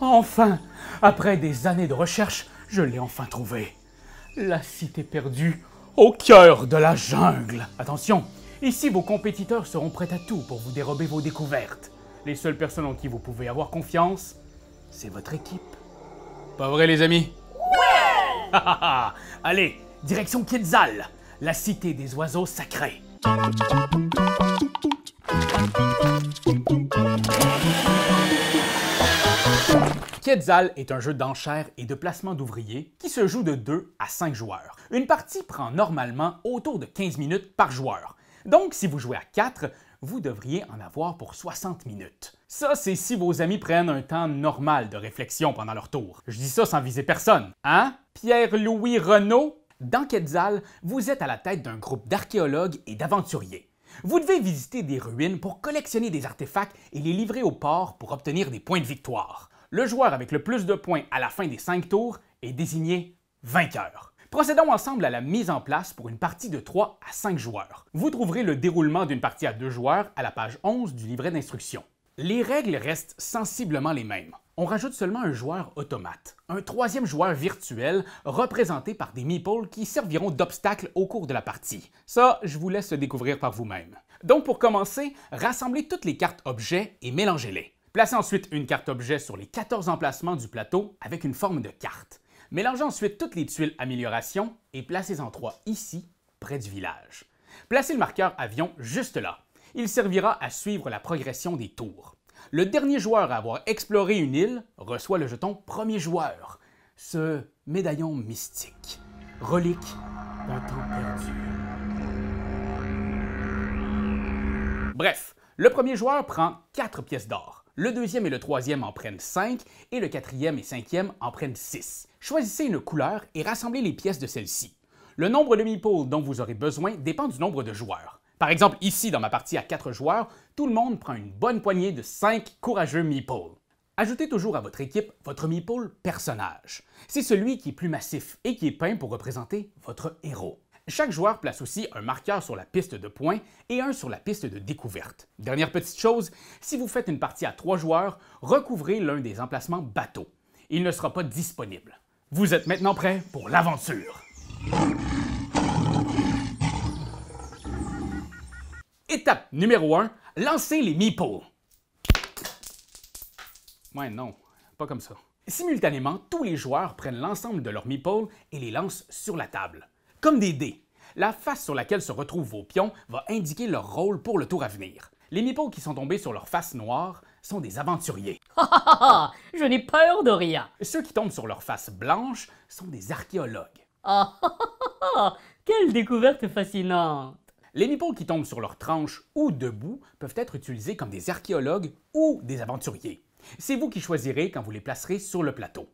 Enfin! Après des années de recherche, je l'ai enfin trouvé. La cité perdue, au cœur de la jungle. Attention, ici vos compétiteurs seront prêts à tout pour vous dérober vos découvertes. Les seules personnes en qui vous pouvez avoir confiance, c'est votre équipe. Pas vrai les amis? Ouais! Allez, direction Quetzal, la cité des oiseaux sacrés. Quetzal est un jeu d'enchères et de placement d'ouvriers qui se joue de 2 à 5 joueurs. Une partie prend normalement autour de 15 minutes par joueur. Donc, si vous jouez à 4, vous devriez en avoir pour 60 minutes. Ça, c'est si vos amis prennent un temps normal de réflexion pendant leur tour. Je dis ça sans viser personne. Hein? Pierre-Louis Renaud? Dans Quetzal, vous êtes à la tête d'un groupe d'archéologues et d'aventuriers. Vous devez visiter des ruines pour collectionner des artefacts et les livrer au port pour obtenir des points de victoire. Le joueur avec le plus de points à la fin des 5 tours est désigné vainqueur. Procédons ensemble à la mise en place pour une partie de 3 à 5 joueurs. Vous trouverez le déroulement d'une partie à 2 joueurs à la page 11 du livret d'instructions. Les règles restent sensiblement les mêmes. On rajoute seulement un joueur automate, un troisième joueur virtuel représenté par des meeples qui serviront d'obstacle au cours de la partie. Ça, je vous laisse le découvrir par vous-même. Donc pour commencer, rassemblez toutes les cartes objets et mélangez-les. Placez ensuite une carte objet sur les 14 emplacements du plateau avec une forme de carte. Mélangez ensuite toutes les tuiles amélioration et placez-en 3 ici, près du village. Placez le marqueur avion juste là. Il servira à suivre la progression des tours. Le dernier joueur à avoir exploré une île reçoit le jeton premier joueur, ce médaillon mystique, relique d'un temps perdu. Bref, le premier joueur prend 4 pièces d'or. Le deuxième et le troisième en prennent 5 et le quatrième et cinquième en prennent 6. Choisissez une couleur et rassemblez les pièces de celle-ci. Le nombre de meeples dont vous aurez besoin dépend du nombre de joueurs. Par exemple, ici, dans ma partie à 4 joueurs, tout le monde prend une bonne poignée de 5 courageux meeples. Ajoutez toujours à votre équipe votre meeple personnage. C'est celui qui est plus massif et qui est peint pour représenter votre héros. Chaque joueur place aussi un marqueur sur la piste de points et un sur la piste de découverte. Dernière petite chose, si vous faites une partie à 3 joueurs, recouvrez l'un des emplacements bateaux. Il ne sera pas disponible. Vous êtes maintenant prêts pour l'aventure. Étape numéro 1, lancez les meeples. Ouais, non, pas comme ça. Simultanément, tous les joueurs prennent l'ensemble de leurs meeples et les lancent sur la table. Comme des dés. La face sur laquelle se retrouvent vos pions va indiquer leur rôle pour le tour à venir. Les meeples qui sont tombés sur leur face noire sont des aventuriers. Je n'ai peur de rien. Ceux qui tombent sur leur face blanche sont des archéologues. Quelle découverte fascinante. Les meeples qui tombent sur leur tranche ou debout peuvent être utilisés comme des archéologues ou des aventuriers. C'est vous qui choisirez quand vous les placerez sur le plateau.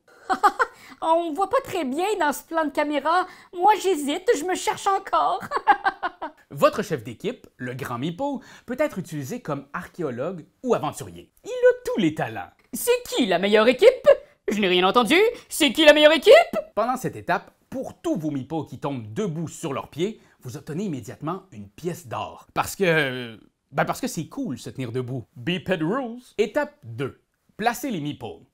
On voit pas très bien dans ce plan de caméra. Moi, j'hésite, je me cherche encore. Votre chef d'équipe, le grand meeple, peut être utilisé comme archéologue ou aventurier. Il a tous les talents. C'est qui la meilleure équipe? Je n'ai rien entendu. C'est qui la meilleure équipe? Pendant cette étape, pour tous vos meeples qui tombent debout sur leurs pieds, vous obtenez immédiatement une pièce d'or. Parce que c'est cool se tenir debout. Biped rules. Étape 2. Placez les meeples.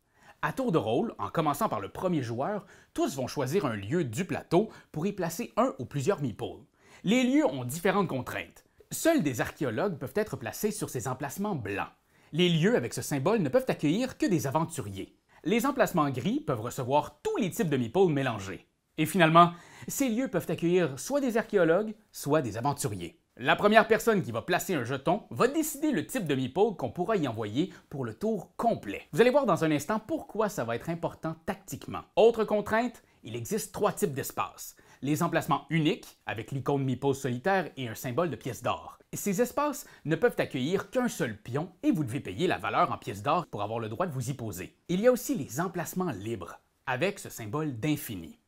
À tour de rôle, en commençant par le premier joueur, tous vont choisir un lieu du plateau pour y placer un ou plusieurs meeples. Les lieux ont différentes contraintes. Seuls des archéologues peuvent être placés sur ces emplacements blancs. Les lieux avec ce symbole ne peuvent accueillir que des aventuriers. Les emplacements gris peuvent recevoir tous les types de meeples mélangés. Et finalement, ces lieux peuvent accueillir soit des archéologues, soit des aventuriers. La première personne qui va placer un jeton va décider le type de meeple qu'on pourra y envoyer pour le tour complet. Vous allez voir dans un instant pourquoi ça va être important tactiquement. Autre contrainte, il existe 3 types d'espaces. Les emplacements uniques, avec l'icône meeple solitaire et un symbole de pièce d'or. Ces espaces ne peuvent accueillir qu'un seul pion et vous devez payer la valeur en pièces d'or pour avoir le droit de vous y poser. Il y a aussi les emplacements libres, avec ce symbole d'infini.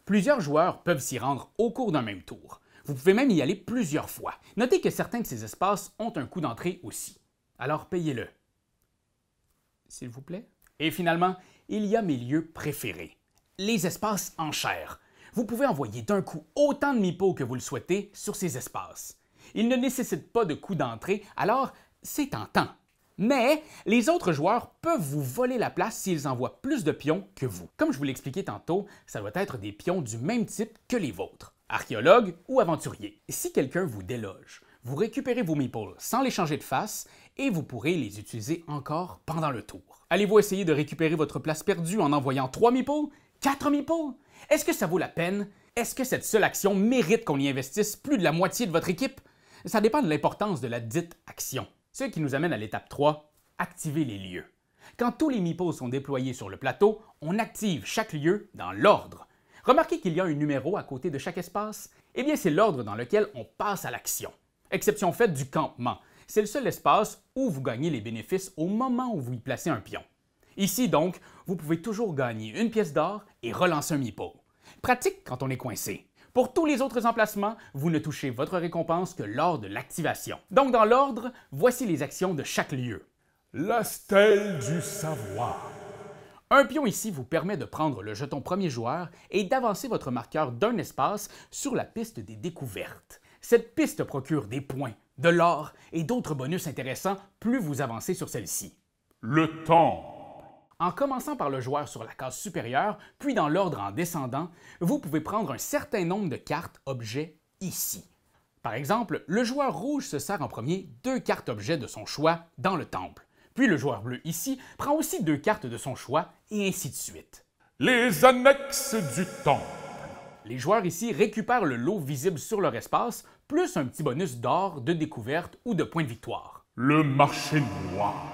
Plusieurs joueurs peuvent s'y rendre au cours d'un même tour. Vous pouvez même y aller plusieurs fois. Notez que certains de ces espaces ont un coût d'entrée aussi. Alors payez-le. S'il vous plaît. Et finalement, il y a mes lieux préférés. Les espaces enchères. Vous pouvez envoyer d'un coup autant de meeples que vous le souhaitez sur ces espaces. Ils ne nécessitent pas de coût d'entrée, alors c'est tentant. Mais les autres joueurs peuvent vous voler la place s'ils envoient plus de pions que vous. Comme je vous l'expliquais tantôt, ça doit être des pions du même type que les vôtres, archéologue ou aventurier. Si quelqu'un vous déloge, vous récupérez vos meeples sans les changer de face et vous pourrez les utiliser encore pendant le tour. Allez-vous essayer de récupérer votre place perdue en envoyant 3 meeples? 4 meeples? Est-ce que ça vaut la peine? Est-ce que cette seule action mérite qu'on y investisse plus de la moitié de votre équipe? Ça dépend de l'importance de la dite action. Ce qui nous amène à l'étape 3, activer les lieux. Quand tous les meeples sont déployés sur le plateau, on active chaque lieu dans l'ordre. Remarquez qu'il y a un numéro à côté de chaque espace? Eh bien, c'est l'ordre dans lequel on passe à l'action. Exception faite du campement. C'est le seul espace où vous gagnez les bénéfices au moment où vous y placez un pion. Ici, donc, vous pouvez toujours gagner une pièce d'or et relancer un meeple. Pratique quand on est coincé. Pour tous les autres emplacements, vous ne touchez votre récompense que lors de l'activation. Donc, dans l'ordre, voici les actions de chaque lieu. La stèle du savoir. Un pion ici vous permet de prendre le jeton premier joueur et d'avancer votre marqueur d'un espace sur la piste des découvertes. Cette piste procure des points, de l'or et d'autres bonus intéressants plus vous avancez sur celle-ci. Le temps. En commençant par le joueur sur la case supérieure, puis dans l'ordre en descendant, vous pouvez prendre un certain nombre de cartes objets ici. Par exemple, le joueur rouge se sert en premier 2 cartes objets de son choix dans le temple. Puis le joueur bleu ici prend aussi 2 cartes de son choix et ainsi de suite. Les annexes du temple. Les joueurs ici récupèrent le lot visible sur leur espace, plus un petit bonus d'or, de découverte ou de points de victoire. Le marché noir.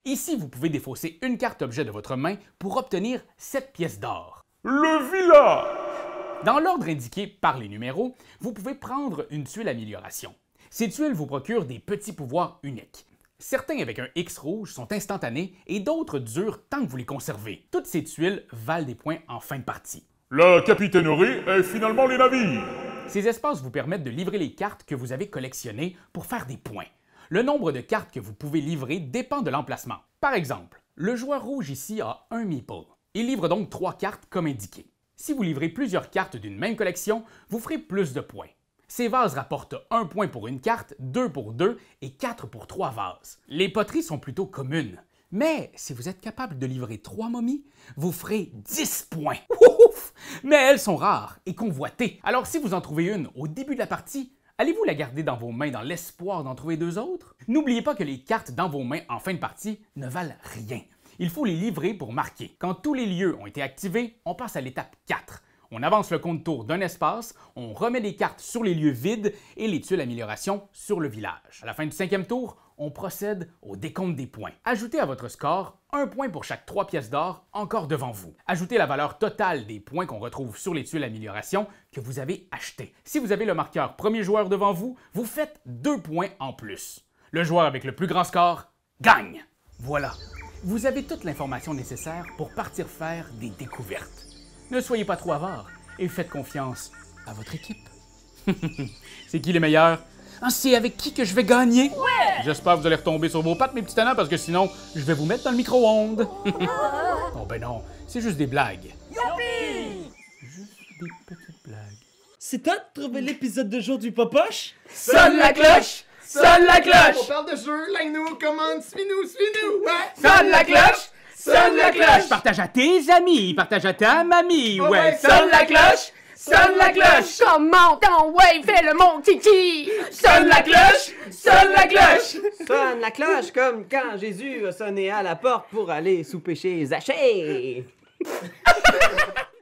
Ici, vous pouvez défausser une carte objet de votre main pour obtenir 7 pièces d'or. Le village. Dans l'ordre indiqué par les numéros, vous pouvez prendre une tuile amélioration. Ces tuiles vous procurent des petits pouvoirs uniques. Certains avec un X rouge sont instantanés et d'autres durent tant que vous les conservez. Toutes ces tuiles valent des points en fin de partie. La capitainerie est finalement les navires. Ces espaces vous permettent de livrer les cartes que vous avez collectionnées pour faire des points. Le nombre de cartes que vous pouvez livrer dépend de l'emplacement. Par exemple, le joueur rouge ici a un meeple. Il livre donc 3 cartes comme indiqué. Si vous livrez plusieurs cartes d'une même collection, vous ferez plus de points. Ces vases rapportent 1 point pour une carte, 2 pour 2 et 4 pour 3 vases. Les poteries sont plutôt communes. Mais si vous êtes capable de livrer 3 momies, vous ferez 10 points. Ouf! Mais elles sont rares et convoitées. Alors si vous en trouvez une au début de la partie, allez-vous la garder dans vos mains dans l'espoir d'en trouver 2 autres? N'oubliez pas que les cartes dans vos mains en fin de partie ne valent rien. Il faut les livrer pour marquer. Quand tous les lieux ont été activés, on passe à l'étape 4. On avance le compte-tour d'un espace, on remet les cartes sur les lieux vides et les tuiles amélioration sur le village. À la fin du 5e tour, on procède au décompte des points. Ajoutez à votre score 1 point pour chaque 3 pièces d'or encore devant vous. Ajoutez la valeur totale des points qu'on retrouve sur les tuiles amélioration que vous avez achetées. Si vous avez le marqueur premier joueur devant vous, vous faites 2 points en plus. Le joueur avec le plus grand score gagne. Voilà, vous avez toute l'information nécessaire pour partir faire des découvertes. Ne soyez pas trop avare et faites confiance à votre équipe. C'est qui les meilleurs? Ah, c'est avec qui que je vais gagner? Ouais! J'espère que vous allez retomber sur vos pattes, mes petits tannants, parce que sinon, je vais vous mettre dans le micro-ondes. Oh ben non, c'est juste des blagues. Youpi! Juste des petites blagues. C'est toi de trouver l'épisode de jour du Popoche? Sonne la cloche! Sonne la On cloche! parle de jeu, like-nous, commande, suis-nous, ouais! Sonne la cloche! Sonne la cloche! Partage à tes amis, partage à ta mamie, ouais! ouais, Sonne la cloche! Sonne la cloche! Comment ton ouais, fais le mon kiki! Sonne la cloche! Sonne la cloche! Sonne la cloche comme quand Jésus a sonné à la porte pour aller souper chez Zachée.